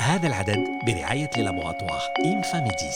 هذا العدد برعاية لابوغاتوار إنفاميديس.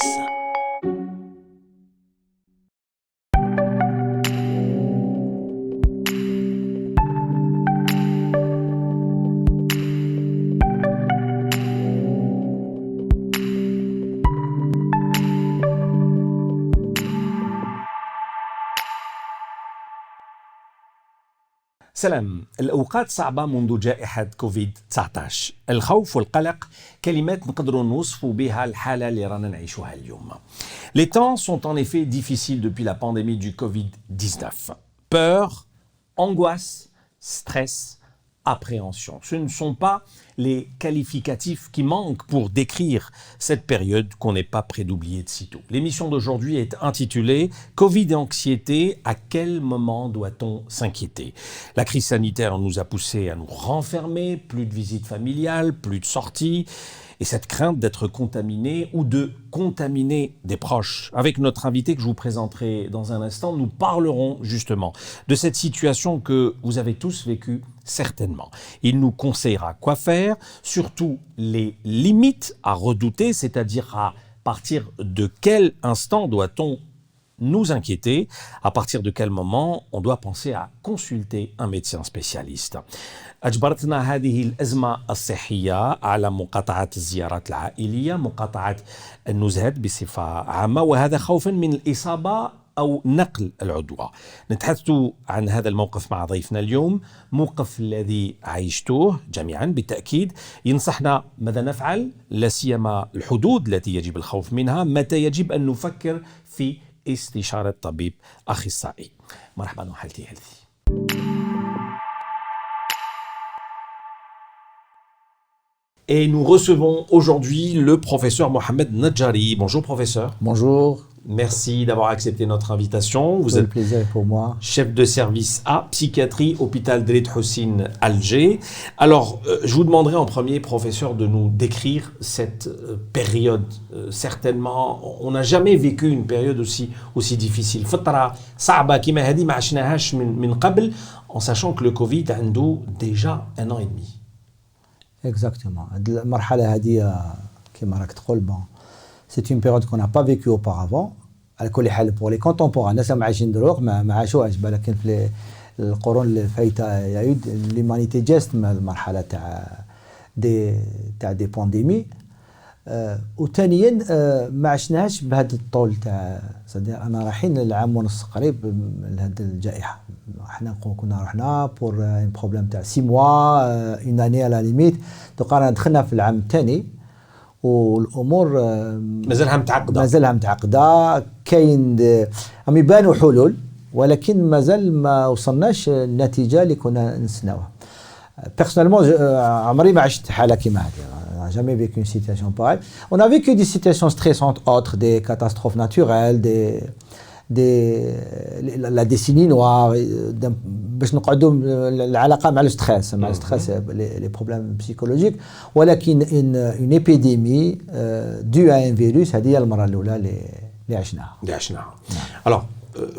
سلام. الأوقات صعبة منذ جائحة كوفيد-19. الخوف والقلق كلمات نقدروا نوصفوا بها الحالة اللي رانا نعيشوها اليوم. Les temps sont en effet difficiles depuis la pandémie du Covid-19. Peur, angoisse, stress, appréhension. Ce ne sont pas les qualificatifs qui manquent pour décrire cette période qu'on n'est pas prêt d'oublier de sitôt. L'émission d'aujourd'hui est intitulée « Covid et anxiété, à quel moment doit-on s'inquiéter ?» La crise sanitaire nous a poussés à nous renfermer, plus de visites familiales, plus de sorties, et cette crainte d'être contaminé ou de contaminer des proches. Avec notre invité que je vous présenterai dans un instant, nous parlerons justement de cette situation que vous avez tous vécue certainement. Il nous conseillera quoi faire, surtout les limites à redouter, c'est-à-dire à partir de quel instant doit-on nous inquiéter, à partir de quel moment on doit penser à consulter un médecin spécialiste. أجبرتنا هذه الأزمة الصحية على مقاطعة الزيارات العائلية، مقاطعة النزهات بصفة عامة، وهذا خوفا من الإصابة أو نقل العدوى. نتحدث عن هذا الموقف مع ضيفنا اليوم، موقف الذي عيشتوه جميعا بالتأكيد. ينصحنا ماذا نفعل، لا سيما الحدود التي يجب الخوف منها، متى يجب أن نفكر في استشارة طبيب أخصائي. مرحبا وحالتي هيلثي. Et nous recevons aujourd'hui le professeur Mohamed Nadjari. Bonjour professeur. Bonjour. Merci d'avoir accepté notre invitation. Vous êtes le plaisir pour moi. Chef de service A, psychiatrie, hôpital Dred Hossein, Alger. Alors, je vous demanderai en premier, professeur, de nous décrire cette période. Certainement, on n'a jamais vécu une période aussi difficile. فترة صعبة كما هذه ما عشناهاش من قبل, en sachant que le Covid a déjà 1 an et demi. Exactement. المرحلة هذه كما راك تقول c'est une période qu'on n'a pas vécue auparavant. على كل حال pour les contemporains الناس اللي عايشين دروك ما عاشوهاش، بالك في القرون اللي فايته يعود ليمانيتي جاست المرحله تاع دي بانديمي. وثانيا ما عشناهاش بهذا الطول تاع صديق. انا رايحين للعام ونص قريب لهذه الجائحه. احنا كنا رحنا بور ان بروبليم تاع 6 موا اون اني على ليميت. دوك رانا دخلنا في العام الثاني والامور مازالها متعقده. كاين راهم يبانوا حلول، ولكن مازال ما وصلناش النتيجه اللي كنا نسناوها. بيرسونيلمون عمري ما عشت حاله كيما هذه. jamais vécu une situation pareille. On a vécu des situations stressantes autres, des catastrophes naturelles, la décennie noire, باش نقعدوا العلاقه مع الستريس، les problèmes psychologiques. ولكن une épidémie due à un virus هذه هي المره الاولى اللي عشناها. Alors,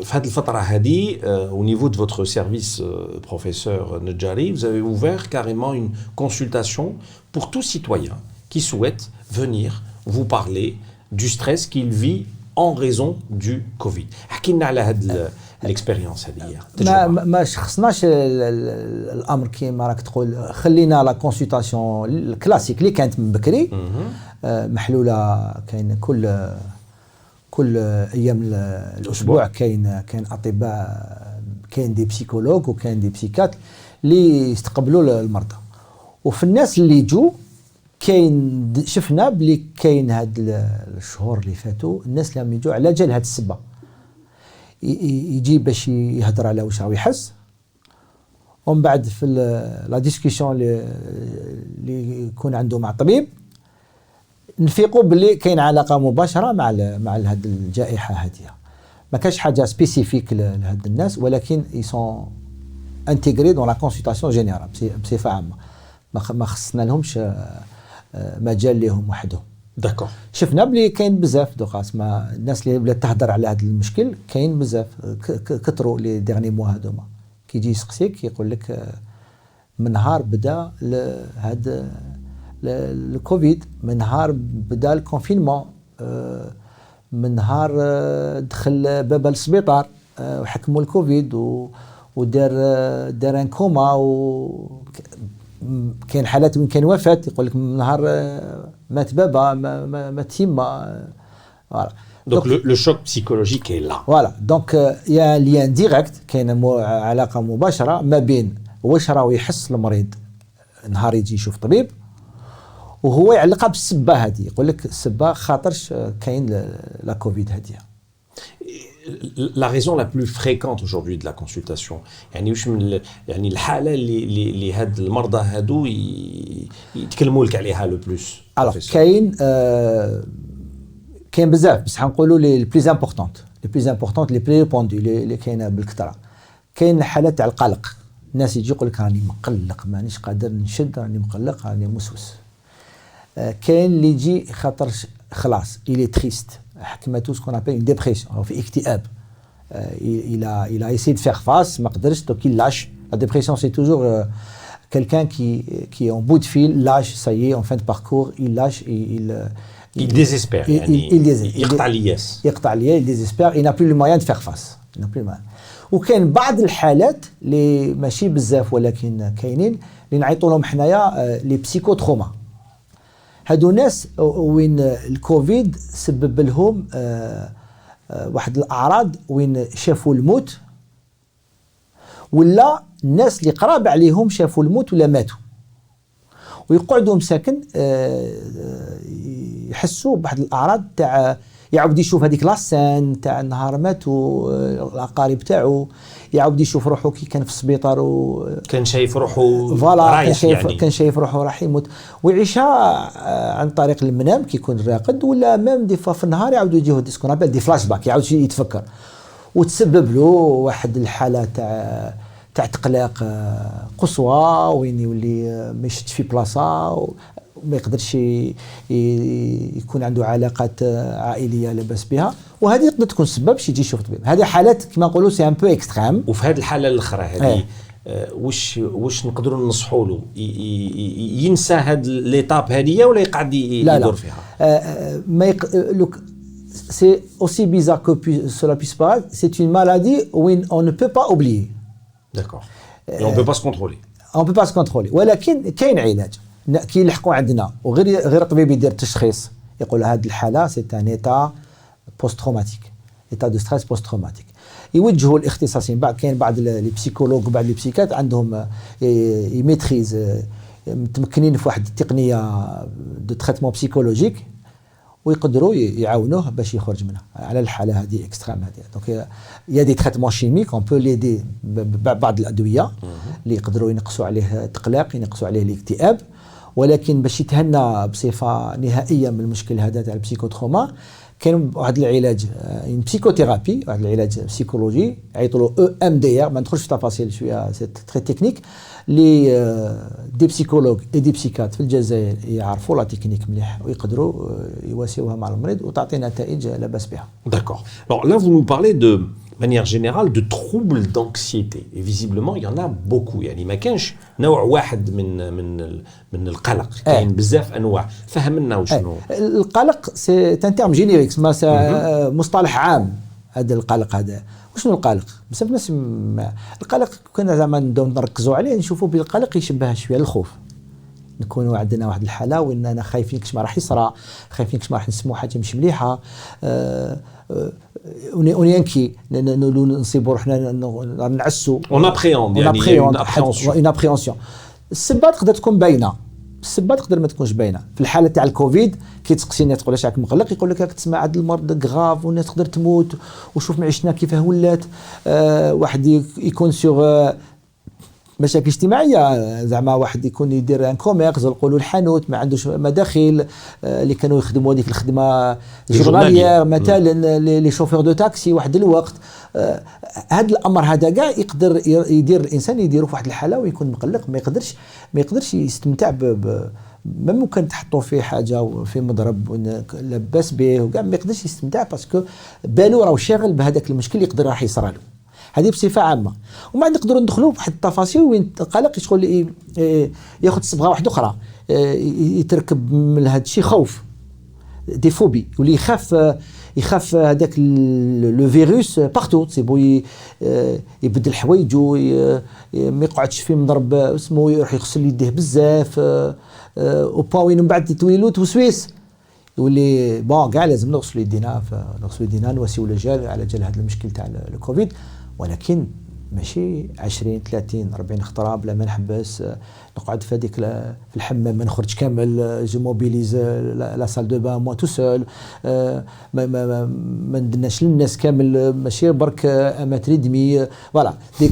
في هذه الفترة هذه, au niveau de votre service, professeur Nadjari, vous avez ouvert carrément une consultation pour tout citoyen qui souhaite venir vous parler du stress qu'il vit en raison du Covid. احكي لنا على هذه الاكسبيرينس هذه. ما شخصناش الامر كيما راك تقول. خلينا لا كونسلطاسيون الكلاسيك اللي كانت من بكري محلوله. كاين كل ايام الاسبوع كاين اطباء، كاين دي بسيكولوج وكاين دي بسيكات اللي يستقبلوا المرضى. وفي الناس اللي يجوا كاين شفنا بلي كاين هاد الشهور اللي فاتوا الناس اللي يجوا على جال هاد السبه. يجي باش يهضر على واش راه يحس، ومن بعد في لا ديسكسيون اللي يكون عنده مع الطبيب نفيقوا باللي كاين علاقه مباشره مع هذه الجائحه هذه. ما كاش حاجه سبيسيفيك لهاد الناس، ولكن يسون انتيغري دون لا كونسلطاسيون جينيرال بصفه عامه. ما خصنا لهمش مجال لهم وحدهم. داكور. شفنا بلي كاين بزاف دوكاس الناس اللي بدات تهضر على هذا المشكل. كاين بزاف كثروا لي ديرني موا هذوما. كيجي يسقسيك يقول لك من نهار بدا هذا الكوفيد من نهار بدا الكونفينمون، من نهار دخل بابا للسبيطار وحكموا الكوفيد ودار ان كوما، كاين حالات وين كان وفاه يقول لك من نهار مات بابا مات يما. فوالا Donc le choc psychologique est là. فوالا دونك يا ليان ديريكت، كاين علاقه مباشره ما بين واش راه يحس المريض نهار يجي يشوف طبيب، وهو يعلقها بالسبه هذه، يقول لك السبه خاطرش كاين لا كوفيد هذه. La raison la plus fréquente aujourd'hui de la consultation يعني واش من يعني الحاله اللي هاد المرضى هادو يتكلموا لك عليها لو بلوس؟ الوغ كاين بزاف، بس حنقولوا لي بليز امبورطونت لي بلي ريبوندو اللي كاينه بالكثره. كاين حالات تاع القلق، الناس يجي يقول لك راني مقلق مانيش قادر نشد، راني مقلق، راني موسوس. كاين اللي يجي خاطر خلاص إلي تريست، حكمته سكون ابل اون ديبرسيون او في اكتئاب، il a essayé de faire face ما قدرش، donc il lâche. La dépression c'est toujours quelqu'un qui est en bout de fil, lâche, ça y est, en fin de parcours, il lâche, il désespère يعني يقطع الياس، il désespère, il n'a plus le moyen de faire face, il n'a plus le moyen. وكاين بعض الحالات اللي ماشي بزاف ولكن كاينين اللي نعيطوا لهم حنايا لي بسيكو تروما. هادو ناس وين الكوفيد سبب لهم واحد الاعراض وين شافوا الموت، ولا الناس اللي قراب عليهم شافوا الموت ولا ماتوا، ويقعدوا مساكن يحسوا بواحد الاعراض تاع يعاود يشوف هذيك لاسين تاع النهار ماتوا الاقارب تاعو، يعاود يشوف روحه كي كان في السبيطار كان شايف روحه رايح يعني، كان شايف روحه راح يموت، ويعيشها عن طريق المنام كي يكون راقد، ولا ميم دي فوا في النهار يعاودوا يجيو دي سكون دي فلاش باك، يعاود يتفكر وتسبب له واحد الحاله تاع تقلاق قصوى، وين يولي ما يشدش في بلاصه وما يقدرش يكون عنده علاقات عائليه لاباس بها، وهذه تقدر تكون سبب باش يجي يشوف طبيب. هذه حالات كما نقولوا سي ان بو اكستريم. وفي هذه الحاله الاخرى هذه واش نقدروا ننصحوا له ينسى هذه ليطاب هذه ولا يقعد يدور فيها؟ ما لوك سي اوسي بيزار كو cela puisse paraître, c'est une maladie où on ne peut pas oublier. D'accord. Et on peut pas se contrôler. On peut pas se contrôler. ولكن كاين علاج كي يلحقوا عندنا، وغير الطبيب يدير تشخيص يقول هذه الحاله سي ان ايتا بوست تروماتيك، ايتا دو ستريس بوست تروماتيك. يوجهوا الاختصاصيين، كاين بعض لي بسيكولوج وبعض لي بسيكات عندهم يميتريز، متمكنين في واحد التقنيه دو تريتمون بسيكولوجيك، ويقدروا يعاونوه باش يخرج منها على الحاله هذه اكستريم هذه. دونك يا دي تريتمون شيميك اون بو ليدي بعض الادويه اللي يقدروا ينقصوا عليه التقلاق، ينقصوا عليه الاكتئاب، ولكن باش يتهنى بصفه نهائيه من المشكل هذا تاع البسيكوتروما كاين واحد العلاج بسيكوثيرابي، واحد العلاج بسيكولوجي يعيطوا له EMDR، ما ندخلش في تفاصيل شويه سي تري تكنيك، لي دي بسيكولوج اي دي بسيكات في الجزائر يعرفوا لا تكنيك مليح ويقدروا يواسيوها مع المريض وتعطي نتائج لا باس بها. D'accord. Alors là vous nous parlez de manière générale de troubles d'anxiété, et visiblement il y en a beaucoup. يعني ما كانش نوع واحد من القلق، كاين بزاف انواع. فهمنا وشنو القلق؟ سي ان تيرم جينيريك، مصطلح عام هذا القلق. هذا وشنو القلق؟ بزاف الناس القلق كنا زعما نبداو نركزوا عليه نشوفوا بالقلق يشبه شويه الخوف. نكونوا عندنا واحد الحاله وين انا خايفين كش ما راح يصرى، خايفين كش ما راح نسمعوا حاجه مش مليحه، ونينكي نصيبوا روحنا نعسوا، اون ابريوند يعني اون ابريونسيون. السبه تقدر تكون باينه، السبه تقدر ما تكونش باينه. في الحاله تاع الكوفيد كي تسقسينا تقول اش راك مقلق، يقول لك راك تسمع هذا المرض غراف والناس تقدر تموت، وشوف معيشتنا كيفاه ولات. واحد يكون سيغ مشاكل اجتماعيه، زعما واحد يكون يدير ان كوميرس نقولوا الحانوت ما عندوش مداخل، اللي كانوا يخدموا هذيك الخدمه جورناليير مثلا لي شوفور دو تاكسي واحد الوقت. هذا الامر هذا كاع يقدر يدير الانسان يديروا في واحد الحاله ويكون مقلق، ما يقدرش يستمتع ما ممكن تحطوا فيه حاجه في مضرب لاباس به وكاع ما يقدرش يستمتع باسكو بالو راه شاغل بهذاك المشكل يقدر راح يصرى له. هذه بصفه عامه. وما نقدروا ندخلوا في واحد التفاصيل وين القلق شغل ياخذ صبغه واحده اخرى، يتركب من هذا الشيء خوف دي فوبي واللي يخاف هذاك لو فيروس بارتو تسيبو يبدل حوايجو ما يقعدش فيه مضرب اسمه يروح يغسل يديه بزاف وباوين من بعد تولي له توسويس يولي بون كاع لازم نغسلوا يدينا نواسيو الرجال على جال هذا المشكل تاع الكوفيد ولكن ماشي 20 30 40 خطره بلا ما نحبس نقعد في هذيك في الحمام ما نخرج كامل جو موبيليز لا سال دو بان موا تو سول ما ندناش للناس كامل ماشي برك امتر دمي فوالا دي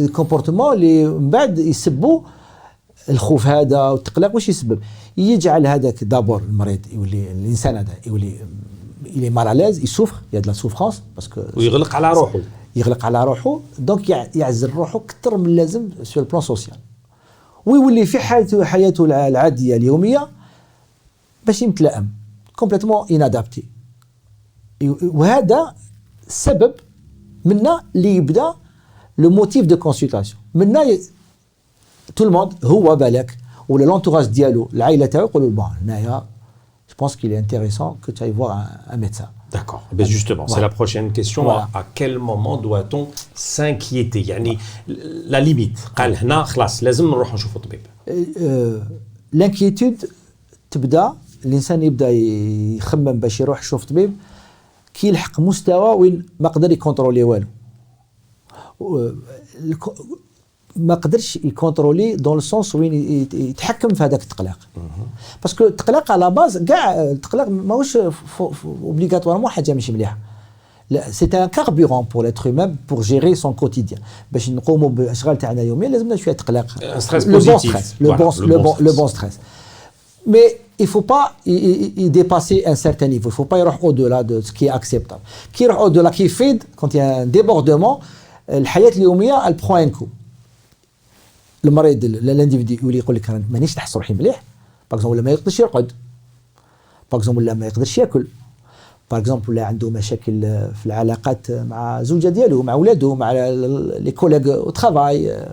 كومبورتمون اللي من بعد يسبوا الخوف هذا والتقلق واش يسبب يجعل هذاك دابور المريض يولي الانسان هذا يولي il est mal à l'aise il souffre il y a de la souffrance parce que ويغلق على روحه دونك يعزل روحه اكثر من اللازم سو البلان سوسيال ويولي في حياته العاديه اليوميه باش يتلائم كومبليتمون انادابتي وهذا السبب منا اللي يبدا لو موتيف دو كونسلطاسيون منا تو الموند هو بالك ولا لونتوراج ديالو العائله تاعو يقولوا بون هنايا je pense qu'il est intéressant que tu ailles voir un médecin. D'accord. Ben justement, c'est la prochaine question. Voilà. À quel moment doit-on s'inquiéter يعني la limite قال هنا خلاص لازم نروح نشوفوا طبيب. L'inquiétude تبدا الانسان يبدا يخمم باش يروح يشوف طبيب كي يلحق مستوى وين ما قدر يكونترولي والو. ما قدرش يكونترولي دون السونس وين يتحكم في هذاك التقلق باسكو التقلق على باز كاع التقلق ماهوش اوبليغاتوارمون حاجه ماشي مليحه لا سي ان كاربورون بور لاتر هيومان بور جيري سون كوتيديان باش نقوموا بالاشغال تاعنا اليوميه لازمنا شويه تقلق لو بون ستريس مي il faut pas y dépasser un certain niveau il faut pas يروح au-delà de ce qui est acceptable كي يروح au-delà كي يفيد quand il y a un débordement الحياه اليوميه elle prend un coup المريض الانديفيدي يولي يقول لك مانيش نحس روحي مليح باغ ولا ما يقدرش يرقد باغ ولا ما يقدرش ياكل باغ ولا عنده مشاكل في العلاقات مع زوجة ديالو مع اولاده مع لي كوليغ او ترافاي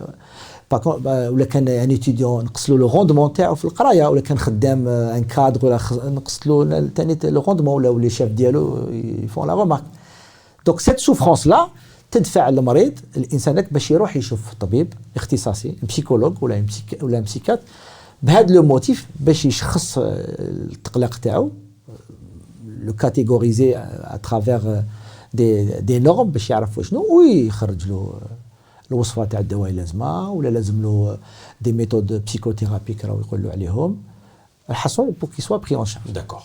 ولا كان يعني اتيديون نقصلوا له روندمون تاعو في القرايه ولا كان خدام ان كادر ولا نقصلوا ثاني لو روندمون ولا لي شيف ديالو يفون لا ريمارك دونك سيت سوفرونس لا تدفع المريض الانسان باش يروح يشوف طبيب اختصاصي بسيكولوج ولا بسيكات بهذا لو موتيف باش يشخص التقلق تاعو لو كاتيغوريزي ا ترافير دي نورم باش يعرف شنو ويخرج له الوصفه تاع الدواء اللازمه ولا لازم له دي ميثود بسيكوثيرابي راهو يقولوا عليهم الحصول بور كي سوا بري اون شارج داكور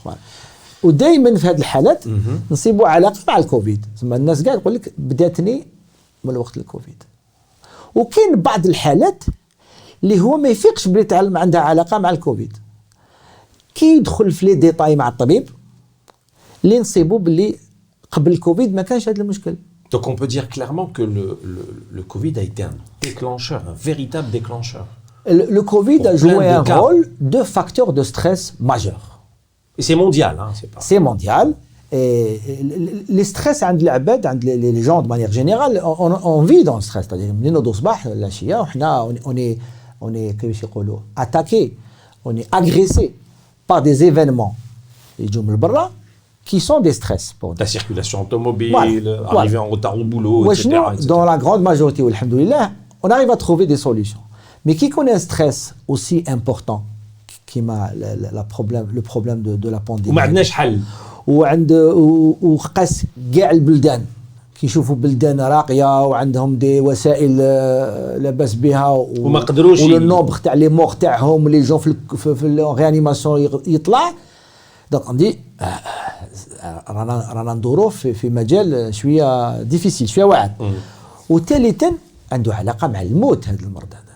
ودائما في هذه الحالات نصيبوا علاقه مع الكوفيد زعما الناس كاع تقول لك بداتني من وقت الكوفيد وكاين بعض الحالات اللي هو ما يفيقش بلي تعلم عندها علاقه مع الكوفيد كي يدخل في لي ديتاي مع الطبيب اللي نصيبوا باللي قبل الكوفيد ما كانش هذا المشكل. Donc on peut dire clairement que le Covid a été un déclencheur, un véritable déclencheur. Le Covid a joué un rôle de facteur de stress majeur. Et c'est mondial, hein, c'est pas. C'est mondial. Et les stress عند العباد عند les gens de manière générale on vit dans le stress c'est-à-dire من نوضوا الصباح العشيه وحنا on est كيفاش يقولوا attaqué on est agressé par des événements يجوا من برا qui sont des stress pour la circulation automobile, arriver en retard au boulot, etc. Dans la grande majorité, alhamdoulilah, on arrive à trouver des solutions. Mais qui connaît un stress aussi important qui m'a le problème de la pandémie. وما عندناش حل. وقاس كاع البلدان كيشوفوا بلدان راقيه وعندهم دي وسائل لاباس بها وما قدروش والنومبر تاع لي مور تاعهم لي جون في الريانيماسيون يطلع دونك on dit رانا ندورو في مجال شويه ديفيسيل شويه واعر وثالثا عنده علاقه مع الموت هذا المرض هذا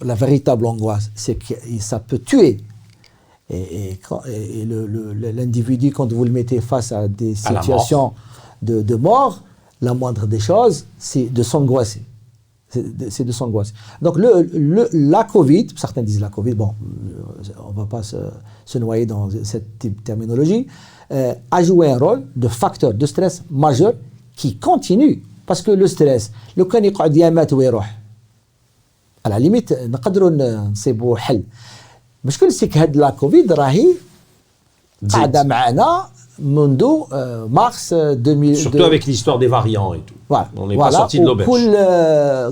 la véritable angoisse c'est que ça peut tuer et l'individu quand vous le mettez face à des situations de mort la moindre des choses c'est de s'angoisser c'est de s'angoisser donc la Covid certains disent la Covid bon on va pas se noyer dans cette terminologie a joué un rôle de facteur de stress majeur qui continue parce que le stress لو كان يقعد يامات ويروح على ليميت نقدروا نصيبوا حل. المشكل سيك هاد لا كوفيد راهي قاعده معنا منذ مارس 2000 surtout avec l'histoire des variants et tout. Voilà. On n'est pas sorti de l'auberge.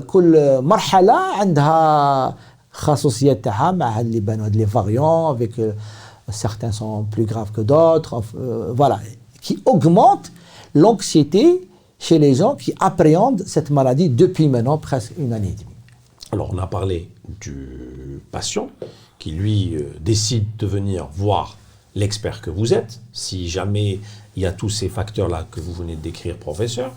كل مرحله عندها خاصيات تاعها مع هاد اللي بانوا هاد لي فاريون avec certains sont plus graves que d'autres voilà qui augmente l'anxiété chez les gens qui appréhendent cette maladie depuis maintenant presque une année et demie. Alors on a parlé du patient qui lui décide de venir voir l'expert que vous êtes, si jamais il y a tous ces facteurs-là que vous venez de décrire, professeur.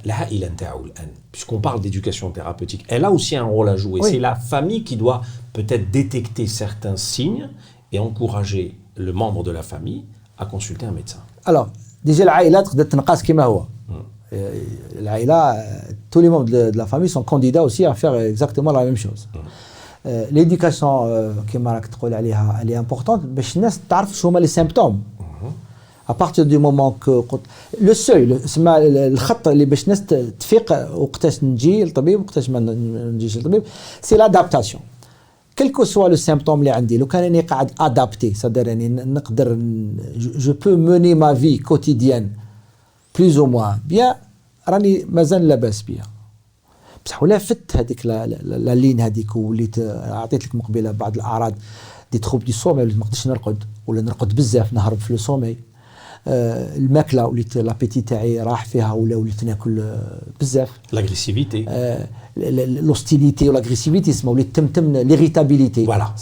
العائلة نتاعو الآن, puisqu'on parle d'éducation thérapeutique, elle a aussi un rôle à jouer. Oui. C'est la famille qui doit peut-être détecter certains signes et encourager le membre de la famille à consulter un médecin. Alors, déjà العائلة تقدر تنقاس كما هو. العائلة, tous les membres de la famille sont candidats aussi à faire exactement la même chose. L'éducation كما راك تقول عليها elle est importante باش الناس تعرف شو هما les symptômes. À partir du moment que le seuil الخط اللي باش الناس تفيق وقتاش نجي للطبيب وقتاش ما نجيش للطبيب, c'est l'adaptation. Quel que soit le symptôme اللي عندي, لو كان راني قاعد adapté, c'est-à-dire راني نقدر je peux mener ma vie quotidienne plus ou moins bien, راني مازال لاباس بيا. بصح ولا فت هذيك لا لين هذيك وليت عطيت لك مقبله بعض الاعراض دي تروب دي سومي, وليت ما نقدرش نرقد ولا نرقد بزاف, نهرب في لو سومي. الماكله وليت لابيتي تاعي راح فيها ولا وليت ناكل بزاف. لاغريسيفيتي, لوستيليتي ولاغريسيفيتي اسمها, وليت تمتم ليريتابيليتي. فوالا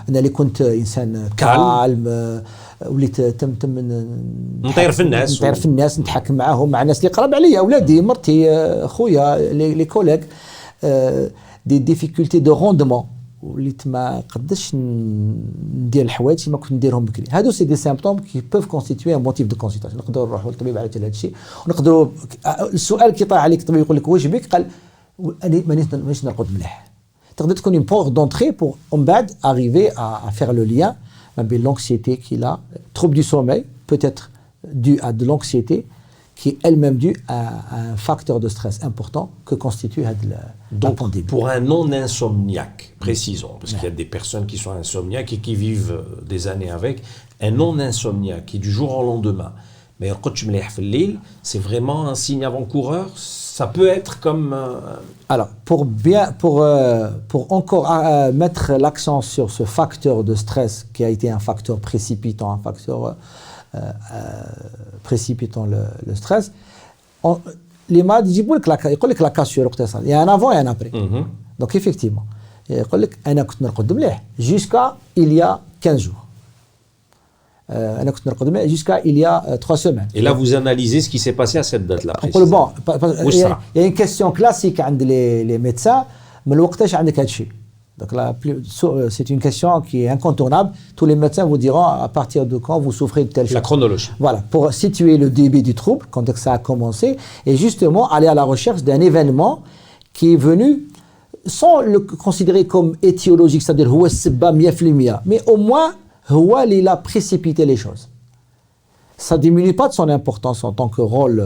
انا اللي كنت انسان كالم وليت تمتم نطير في الناس, نتحكم معاهم, مع الناس اللي قرب عليا, اولادي, مرتي, خويا, لي كوليغ. دي ديفيكولتي دو روندمون وليت ما قدرتش ندير الحوايج ما كنت نديرهم بكري. هادو سي دي سيمبتوم كي بوف كونستيتوي ان موتيف دو كونسلتاسيون. نقدروا نروحوا للطبيب على هذا الشيء, ونقدروا السؤال كي طرح عليك الطبيب يقول لك واش بك, قال انا مانيش نرقد مليح. تقدر تكون une porte d'entrée pour من بعد arriver à faire le lien ما بين l'anxiété qu'il a, trouble du sommeil peut être dû à de l'anxiété qui est elle-même due à un facteur de stress important que constitue la pandémie. Pour un non-insomniaque, précisons, parce qu'il y a des personnes qui sont insomniaques et qui vivent des années avec, un non-insomniaque qui du jour au lendemain, mais c'est vraiment un signe avant-coureur. Ça peut être comme... Alors, pour encore mettre l'accent sur ce facteur de stress qui a été un facteur précipitant, un facteur... précipitant le stress, les malades يجيبوا لك لا كاسور وقتها, il y a un avant et un après. Donc effectivement, يقول لك انا كنت نرقد مليح jusqu'à il y a 15 jours. انا كنت نرقد مليح jusqu'à il y a 3 semaines. Et là vous analysez ce qui s'est passé à cette date là. نقول bon, il y a une question classique عند les médecins, من وقتاش عندك هذا الشيء. Donc là, c'est une question qui est incontournable. Tous les médecins vous diront à partir de quand vous souffrez de telle chose. La chronologie. Voilà, pour situer le début du trouble, quand ça a commencé, et justement aller à la recherche d'un événement qui est venu sans le considérer comme étiologique, c'est-à-dire هو السبب 100%, mais au moins هو اللي a précipité les choses. Ça ne diminue pas de son importance en tant que rôle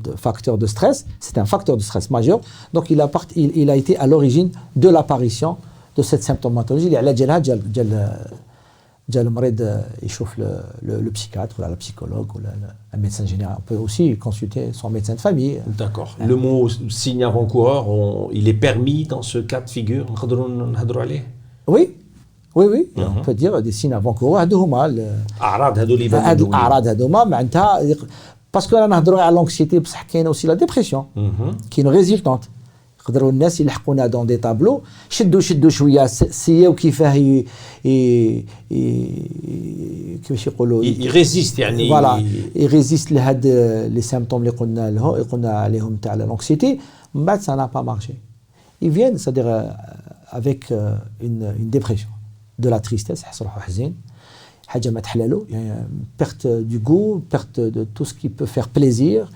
de facteur de stress. C'est un facteur de stress majeur. Donc il a été à l'origine de l'apparition de cette symptomatologie. Il y a le malade يشوف le psychiatre ou la psychologue ou un médecin général. On peut aussi consulter son médecin de famille. D'accord. Le mot signe avant-coureur, il est permis dans ce cas de figure. Oui. Oui, on peut dire des signes avant-coureurs. هذوما الأعراض هذو اللي يبانوا. الأعراض هذوما معناتها باسكو رانا نهضروا على لونكسيتي بصح كاينه aussi la dépression qui est résultante. يقدروا الناس يلحقونا دون دي طابلو, شدوا شويه سياو كيفاه كيفاش يقولوا يريزيست يعني فوالا يريزيست لهاد لي سيمبتوم اللي قلنا عليهم تاع لونكسيتي, من بعد ça n'a pas marché. Ils viennent, c'est-à-dire avec une dépression, de la tristesse, يحس روحو حزين, حاجه ما تحلالو, يعني perte du goût, perte de tout ce qui peut faire plaisir.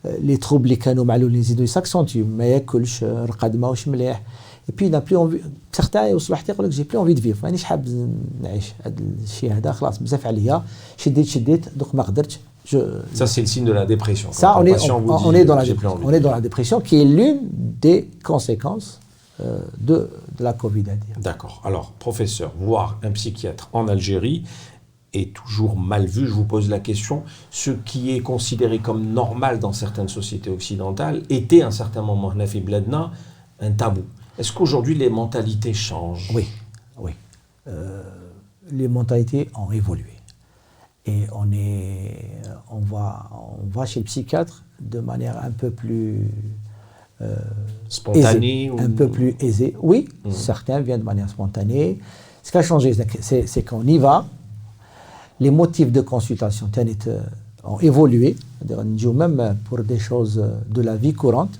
Les troubles اللي كانوا معلولين يزيدوا يساكسونتيو, ما ياكلش, رقد ماهوش مليح, et puis il n'a plus envie. certains يوصلوا حتى يقول لك j'ai plus envie de vivre, مانيش حاب نعيش, هذا الشيء هذا خلاص بزاف عليا, شديت دوك ما قدرتش, Ça, c'est le signe de la dépression. Ça, Quand on un est, patient vous on dit, est dans la j'ai plus envie. on est dans la dépression qui est l'une des conséquences de la Covid, à dire. D'accord. Alors, professeur, voir un psychiatre en Algérie est toujours mal vu. Je vous pose la question. Ce qui est considéré comme normal dans certaines sociétés occidentales était à un certain moment, Nafi Bladna, un tabou. Est-ce qu'aujourd'hui, les mentalités changent? Oui, oui. Les mentalités ont évolué. Et on va chez le psychiatre de manière un peu plus Spontanée aisée, ou... un peu plus aisée. Oui, certains viennent de manière spontanée. Ce qui a changé, c'est qu'on y va. Les motifs de consultation ont évolué, c'est-à-dire même pour des choses de la vie courante.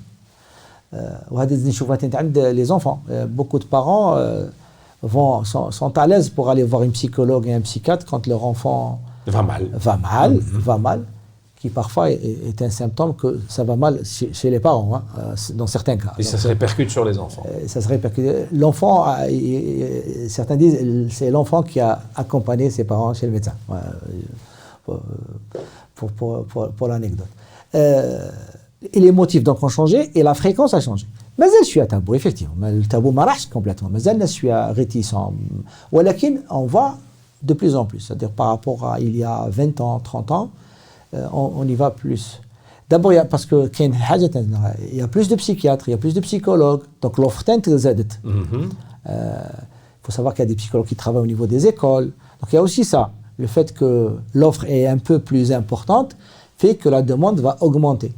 Les enfants, beaucoup de parents sont à l'aise pour aller voir un psychologue et un psychiatre quand leur enfant va mal, qui parfois est un symptôme que ça va mal chez les parents, dans certains cas. Et ça se répercute sur les enfants. Ça se répercute. L'enfant, certains disent, c'est l'enfant qui a accompagné ses parents chez le médecin, pour l'anecdote. Et les motifs donc ont changé et la fréquence a changé. Mais je suis à tabou, effectivement. Mais le tabou marche complètement. Mais je suis réticent. Mais on va de plus en plus. C'est-à-dire par rapport à il y a 20 ans, 30 ans, on y va plus. D'abord, parce que il y a plus de psychiatres, il y a plus de psychologues. Donc l'offre est il faut savoir qu'il y a des psychologues qui travaillent au niveau des écoles. Donc il y a aussi ça. Le fait que l'offre est un peu plus importante fait que la demande va augmenter.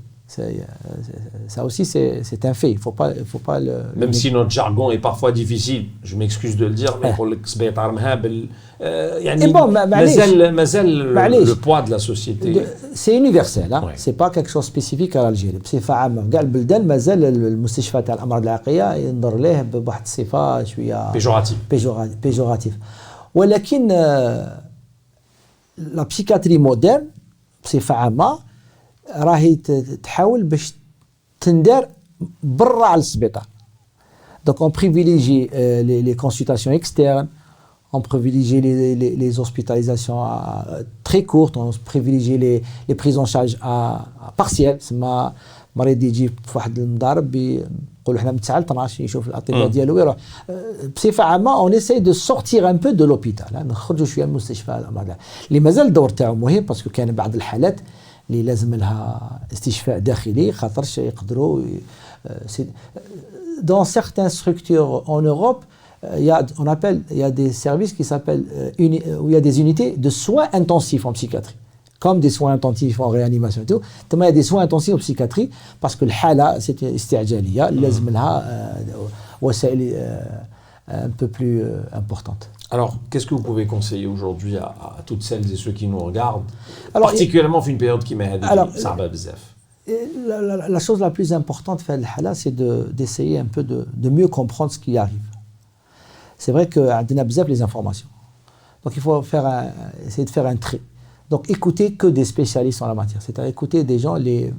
Ça aussi, c'est un fait. Il faut pas Même si notre jargon est parfois difficile, je m'excuse de le dire, mais pour le poids de la société. C'est universel. Ouais. C'est pas quelque chose de spécifique à l'Algérie. بصفة عامة كاع البلدان مازال المستشفى تاع الأمراض العقلية ينظر ليه بواحد الصفة شوية péjoratif. ولكن la psychiatrie moderne بصفة عامة راهي تحاول باش تندار برا على السبيطار. Donc on privilégie les consultations externes, on privilégie les hospitalisations très courtes, on privilégie les prises en charge partielles. سما مريض يجي في واحد المضارب يقولوا حنا من 9 ل 12 يشوف الاطباء ديالو ويروح. بصفه عامه on essaye de sortir un peu de l'hôpital, نخرجوا شويه من المستشفى اللي مازال الدور تاعو مهم باسكو كاين بعض الحالات اللي لازم لها استشفاء داخلي خاطرش يقدروا. Dans certaines structures en Europe, il y a des services qui s'appellent où il y a des unités de soins intensifs en psychiatrie, comme des soins intensifs en réanimation et tout. Il y a des soins intensifs en psychiatrie parce que الحالة c'est استعجالية لازم لها وسائل un peu plus importante. Alors, qu'est-ce que vous pouvez conseiller aujourd'hui à toutes celles et ceux qui nous regardent, particulièrement dans une période qui m'a aidé, la chose la plus importante, c'est d'essayer un peu de mieux comprendre ce qui arrive. C'est vrai qu'on a besoin les informations. Donc, il faut essayer de faire un tri. Donc, écouter que des spécialistes en la matière. C'est-à-dire écouter des gens, les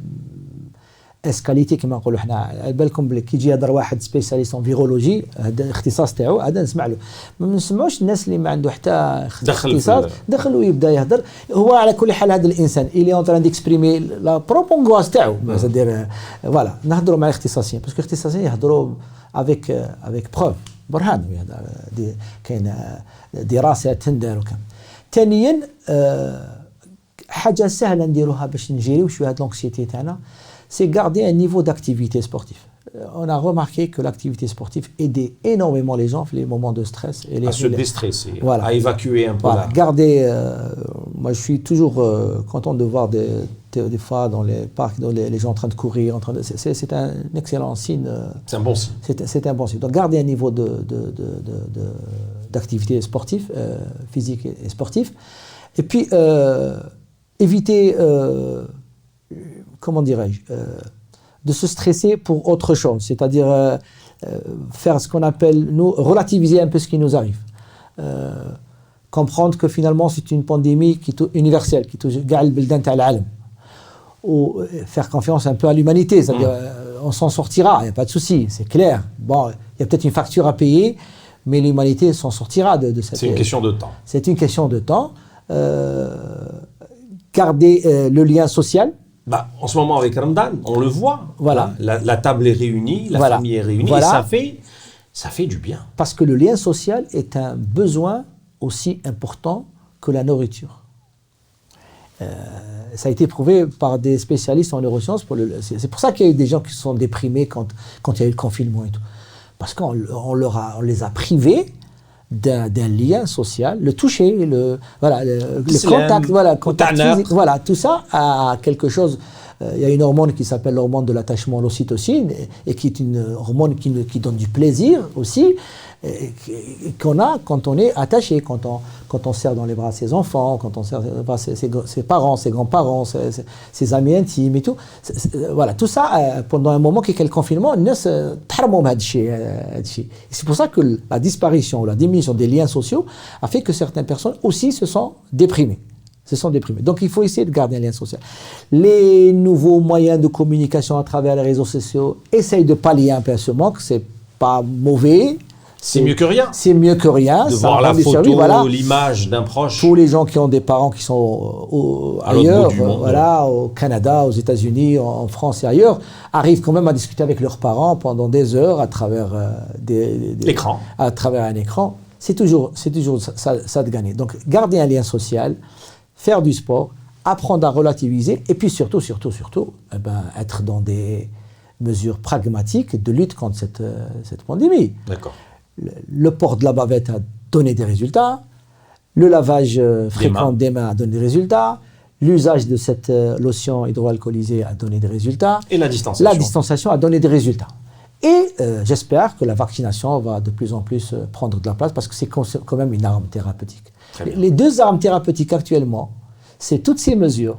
اسكاليتي كما نقولوا حنا. على بالكم بلي كي يجي يهضر واحد سبيسياليست ان فيرولوجي هذا الاختصاص تاعو هذا نسمع له. ما نسمعوش الناس اللي ما عنده حتى اختصاص دخل ويبدا يهضر. هو على كل حال هذا الانسان اللي اون تران ديكسبريمي لا بروبونغواس تاعو سادير فوالا نهضروا مع الاختصاصيين باسكو الاختصاصيين يهضروا افيك بروف برهان. كاين دراسات تندار وكم. ثانيا حاجه سهله نديروها باش نجيريو شويه هاد لونكسيتي تاعنا. C'est garder un niveau d'activité sportive. On a remarqué que l'activité sportive aidait énormément les gens dans les moments de stress. Et à se déstresser, voilà. À évacuer un peu. Voilà. Garder, moi je suis toujours content de voir des fois dans les parcs les gens en train de courir. C'est un excellent signe. C'est un bon signe. C'est un bon signe. Donc garder un niveau d'activité sportive, physique et sportive. Et puis éviter... comment dirais-je, de se stresser pour autre chose, c'est-à-dire faire ce qu'on appelle, nous, relativiser un peu ce qui nous arrive. Comprendre que finalement c'est une pandémie qui est universelle, qui touche le bulletin à l'âme. Ou faire confiance un peu à l'humanité, c'est-à-dire on s'en sortira, il n'y a pas de souci, c'est clair. Bon, il y a peut-être une facture à payer, mais l'humanité s'en sortira de cette... C'est une question de temps. C'est une question de temps. garder le lien social. Bah, en ce moment avec Ramadan, on le voit. Voilà. La table est réunie, la Voilà. famille est réunie, Voilà. et ça fait du bien. Parce que le lien social est un besoin aussi important que la nourriture. Ça a été prouvé par des spécialistes en neurosciences. C'est pour ça qu'il y a eu des gens qui se sont déprimés quand il y a eu le confinement et tout. Parce qu'on les a privés d'un lien social, le toucher, le contact, contact physique, tout ça a quelque chose. Il y a une hormone qui s'appelle l'hormone de l'attachement, l'ocytocine, et qui est une hormone qui donne du plaisir aussi, et qu'on a quand on est attaché, quand on serre dans les bras ses enfants, quand on serre dans les bras ses parents, ses grands-parents, ses amis intimes et tout. Voilà, tout ça, pendant un moment qu'il y a le confinement, c'est pour ça que la disparition ou la diminution des liens sociaux a fait que certaines personnes aussi se sont déprimées. Donc il faut essayer de garder un lien social. Les nouveaux moyens de communication à travers les réseaux sociaux essayent de pallier un peu ce manque, c'est pas mauvais. C'est mieux que rien. C'est mieux que rien. De voir la photo, l'image d'un proche. Tous les gens qui ont des parents qui sont ailleurs, au Canada, aux États-Unis, en France et ailleurs, arrivent quand même à discuter avec leurs parents pendant des heures à travers l'écran. À travers un écran. C'est toujours ça de gagner. Donc garder un lien social, faire du sport, apprendre à relativiser, et puis surtout, être dans des mesures pragmatiques de lutte contre cette pandémie. D'accord. Le port de la bavette a donné des résultats, le lavage fréquent des mains a donné des résultats, l'usage de cette lotion hydroalcoolisée a donné des résultats. Et la distanciation. La distanciation a donné des résultats. Et j'espère que la vaccination va de plus en plus prendre de la place, parce que c'est quand même une arme thérapeutique. Les deux armes thérapeutiques actuellement, c'est toutes ces mesures,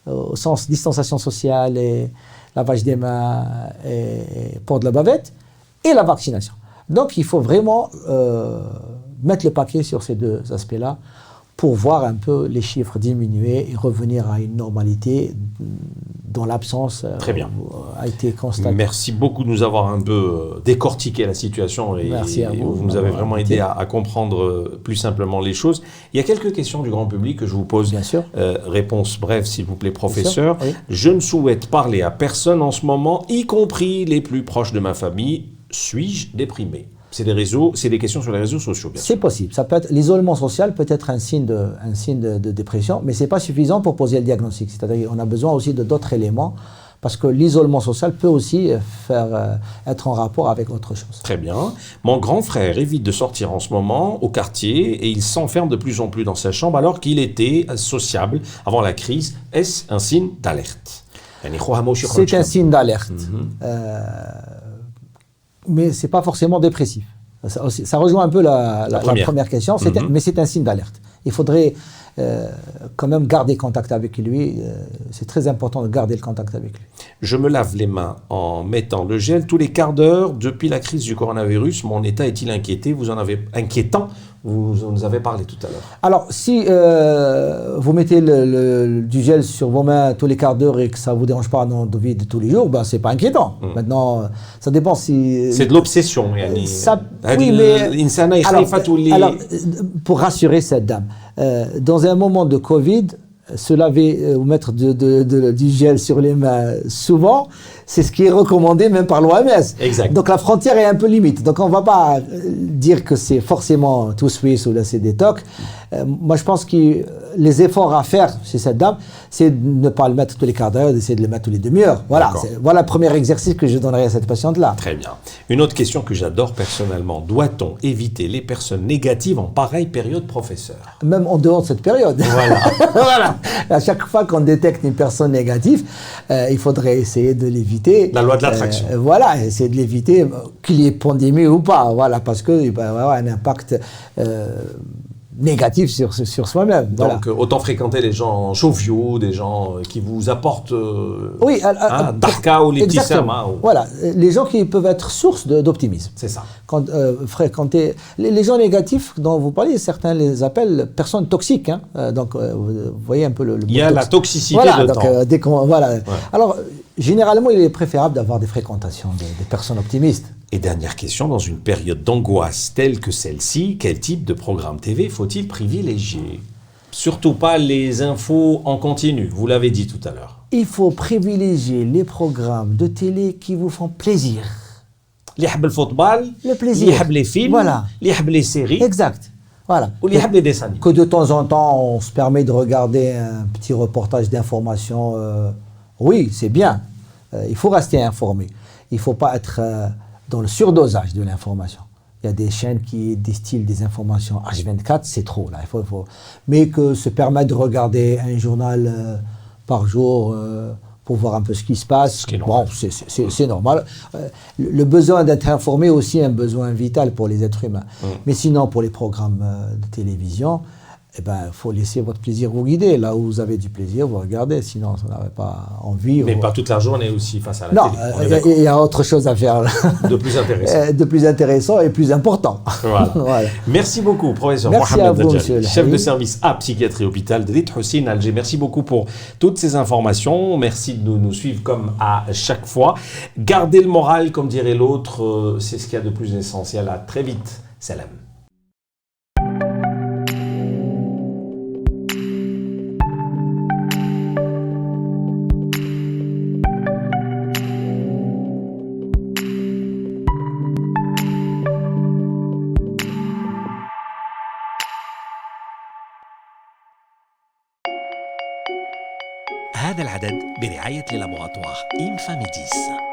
au sens distanciation sociale et lavage des mains et port de la bavette, et la vaccination. Donc il faut vraiment mettre le paquet sur ces deux aspects-là pour voir un peu les chiffres diminuer et revenir à une normalité dont l'absence a été constatée. Merci beaucoup de nous avoir un peu décortiqué la situation. Merci à vous. Vous nous avez vraiment aidé à comprendre plus simplement les choses. Il y a quelques questions du grand public que je vous pose. Bien sûr. Réponse brève, s'il vous plaît, professeur. Oui. Je ne souhaite parler à personne en ce moment, y compris les plus proches de ma famille. Suis-je déprimé ? C'est des questions sur les réseaux sociaux, bien sûr. C'est possible. L'isolement social peut être un signe de dépression, mais ce n'est pas suffisant pour poser le diagnostic. C'est-à-dire qu'on a besoin aussi d'autres éléments, parce que l'isolement social peut aussi être en rapport avec autre chose. Très bien. Mon grand frère évite de sortir en ce moment au quartier et il s'enferme de plus en plus dans sa chambre alors qu'il était sociable avant la crise. Est-ce un signe d'alerte ? C'est un signe d'alerte. Mais ce n'est pas forcément dépressif. Ça rejoint un peu la première question, mais c'est un signe d'alerte. Il faudrait quand même garder contact avec lui. C'est très important de garder le contact avec lui. Je me lave les mains en mettant le gel tous les quarts d'heure. Depuis la crise du coronavirus, mon état est-il inquiétant ? Vous nous avez parlé tout à l'heure. Alors, si vous mettez du gel sur vos mains tous les quarts d'heure et que ça ne vous dérange pas dans la vie de tous les jours, ce n'est pas inquiétant. Maintenant, ça dépend si... C'est de l'obsession. Oui, mais... Alors, pour rassurer cette dame, dans un moment de Covid, se laver ou mettre du gel sur les mains souvent, c'est ce qui est recommandé même par l'OMS. Exact. Donc la frontière est un peu limite. Donc on ne va pas dire que c'est forcément tout Suisse ou là c'est des tocs. Moi je pense que les efforts à faire chez cette dame, c'est de ne pas le mettre tous les quarts d'heure, d'essayer de le mettre tous les demi-heures. Voilà le premier exercice que je donnerai à cette patiente-là. Très bien. Une autre question que j'adore personnellement. Doit-on éviter les personnes négatives en pareille période, professeur ? Même en dehors de cette période. Voilà. Voilà. À chaque fois qu'on détecte une personne négative, il faudrait essayer de l'éviter. La loi de l'attraction. Voilà, essayer de l'éviter, qu'il y ait pandémie ou pas. Voilà, parce qu'il va y avoir un impact négatif sur soi-même. Donc, autant fréquenter les gens joviaux, des gens qui vous apportent Darka ou les petits serments. Voilà, les gens qui peuvent être source d'optimisme. C'est ça. Quand fréquenter les gens négatifs dont vous parlez, certains les appellent personnes toxiques. Donc, vous voyez un peu le il y a la toxicité dedans. Alors, généralement, il est préférable d'avoir des fréquentations de personnes optimistes. Et dernière question, dans une période d'angoisse telle que celle-ci, quel type de programme TV faut-il privilégier ? Surtout pas les infos en continu, vous l'avez dit tout à l'heure. Il faut privilégier les programmes de télé qui vous font plaisir. اللي يحب الفوتبال Le plaisir. اللي يحب les films Voilà. اللي يحب les séries Exact. Voilà. واللي يحب les dessins animés. Que de temps en temps, on se permet de regarder un petit reportage d'information. Oui, c'est bien. Il faut rester informé. Il ne faut pas être dans le surdosage de l'information. Il y a des chaînes qui distillent des informations H24, c'est trop là. Mais que se permettre de regarder un journal par jour pour voir un peu ce qui se passe, bon, c'est normal. Le besoin d'être informé est aussi un besoin vital pour les êtres humains. Mais sinon, pour les programmes de télévision, eh ben, faut laisser votre plaisir vous guider. Là où vous avez du plaisir, vous regardez. Sinon, vous n'avez pas envie. Mais pas toute la journée aussi face à la non, télé. Il y a autre chose à faire. De plus intéressant. De plus intéressant et plus important. Voilà. Voilà. Merci beaucoup, professeur Merci Mohamed à vous, Dajjal, monsieur chef de Elhaï. service à psychiatrie hôpital de Hussein Alger. Merci beaucoup pour toutes ces informations. Merci de nous suivre comme à chaque fois. Gardez le moral, comme dirait l'autre, c'est ce qu'il y a de plus essentiel. À très vite. Salam. هذا العدد برعاية للابوغاتوار إنفاميديس.